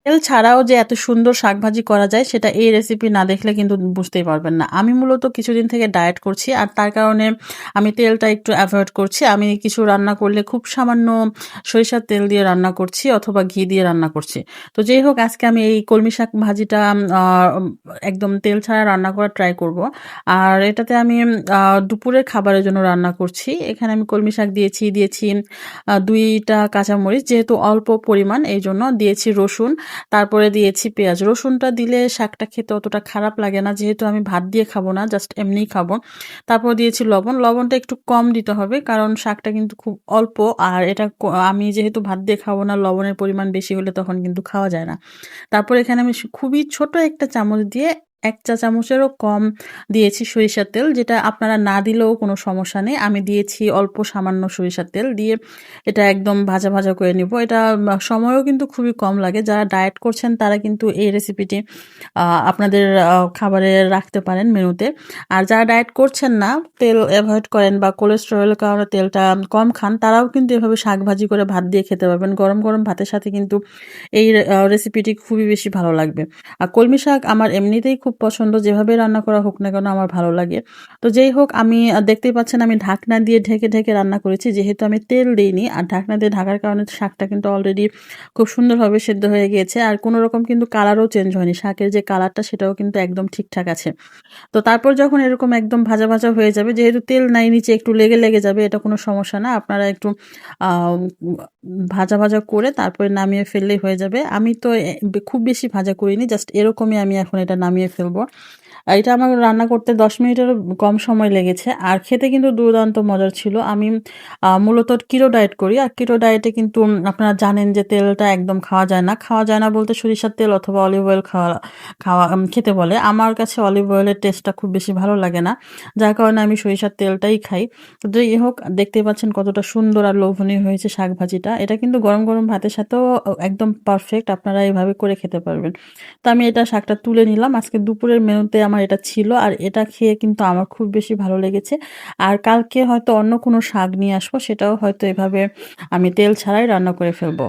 তেল ছাড়াও যে এত সুন্দর শাকভাজি করা যায় সেটা এই রেসিপি না দেখলে কিন্তু বুঝতেই পারবেন না। আমি মূলত কিছুদিন থেকে ডায়েট করছি আর তার কারণে আমি তেলটা একটু অ্যাভয়েড করছি। আমি কিছু রান্না করলে খুব সামান্য সরিষার তেল দিয়ে রান্না করছি অথবা ঘি দিয়ে রান্না করছি। তো যাই হোক আজকে আমি এই কলমি শাক ভাজিটা আ একদম তেল ছাড়া রান্না করার ট্রাই করব। আর এটাতে আমি দুপুরের খাবারের জন্য রান্না করছি। এখানে আমি কলমি শাক দিয়েছি ২ টা কাঁচামরিচ যেহেতু অল্প পরিমাণ এইজন্য দিয়েছি রসুন, তারপরে দিয়েছি পেঁয়াজ। রসুনটা দিলে শাকটা খেতে অতটা খারাপ লাগে না যেহেতু আমি ভাত দিয়ে খাবো না, জাস্ট এমনিই খাবো। তারপর দিয়েছি লবণ। লবণটা একটু কম দিতে হবে কারণ শাকটা কিন্তু খুব অল্প আর এটা আমি যেহেতু ভাত দিয়ে খাবো না, লবণের পরিমাণ বেশি হলে তখন কিন্তু খাওয়া যায় না। তারপর এখানে আমি খুবই ছোট একটা চামচ দিয়ে ১ চা চামচেরও কম দিয়েছি সরিষার তেল, যেটা আপনারা না দিলেও কোনো সমস্যা নেই। আমি দিয়েছি অল্প সামান্য সরিষার তেল দিয়ে এটা একদম ভাজা করে নিব। এটা সময়ও কিন্তু খুবই কম লাগে। যারা ডায়েট করছেন তারা কিন্তু এই রেসিপিটি আপনাদের খাবারে রাখতে পারেন মেনুতে। আর যারা ডায়েট করছেন না, তেল এভয়েড করেন বা কোলেস্টেরলের কারণে তেলটা কম খান, তারাও কিন্তু এভাবে শাক ভাজি করে ভাত দিয়ে খেতে পারবেন। গরম ভাতের সাথে কিন্তু এই রেসিপিটি খুবই বেশি ভালো লাগবে। আর কলমি শাক আমার এমনিতেই খুব পছন্দ। যেভাবে রান্না করা হোক না কেন আমার ভালো লাগে। তো যেই হোক আমি দেখতেই পাচ্ছেন আমি ঢাকনা দিয়ে ঢেকে রান্না করেছি। যেহেতু আমি তেল দেইনি আর ঢাকনা দিয়ে ঢাকার কারণে শাকটা কিন্তু অলরেডি খুব সুন্দরভাবে সেদ্ধ হয়ে গিয়েছে। আর কোনো রকম কিন্তু কালারও চেঞ্জ হয়নি। শাকের যে কালারটা সেটাও কিন্তু একদম ঠিকঠাক আছে। তো তারপর যখন এরকম একদম ভাজা হয়ে যাবে, যেহেতু তেল নাই নিচে একটু লেগে যাবে, এটা কোনো সমস্যা না। আপনারা একটু আ ভাজা করে তারপরে নামিয়ে ফেললেই হয়ে যাবে। আমি তো খুব বেশি ভাজা করিনি। জাস্ট এরকমই আমি এখন এটা নামিয়ে ফেলবো। এটা আমার রান্না করতে ১০ মিনিটেরও কম সময় লেগেছে। আর খেতে কিন্তু দুর্দান্ত মজার ছিল। আমি মূলত কিটো ডায়েট করি। আর কিটো ডায়েটে কিন্তু আপনারা জানেন যে তেলটা একদম খাওয়া যায় না। খাওয়া যায় না বলতে সরিষার তেল অথবা অলিভ অয়েল খাওয়া খাওয়া খেতে বলে। আমার কাছে অলিভ অয়েলের টেস্টটা খুব বেশি ভালো লাগে না। যার কারণে আমি সরিষার তেলটাই খাই। তো যাই হোক দেখতেই পাচ্ছেন কতটা সুন্দর আর লোভনীয় হয়েছে শাক ভাজিটা। এটা কিন্তু গরম ভাতের সাথেও একদম পারফেক্ট। আপনারা এভাবে করে খেতে পারবেন। তো আমি এটা শাকটা তুলে নিলাম। আজকে দুপুরের মেনুতে আমার এটা ছিল। আর এটা খেয়ে কিন্তু আমার খুব বেশি ভালো লেগেছে। আর কালকে হয়তো অন্য কোনো শাক নিয়ে আসবো। সেটাও হয়তো এভাবে আমি তেল ছাড়াই রান্না করে ফেলবো।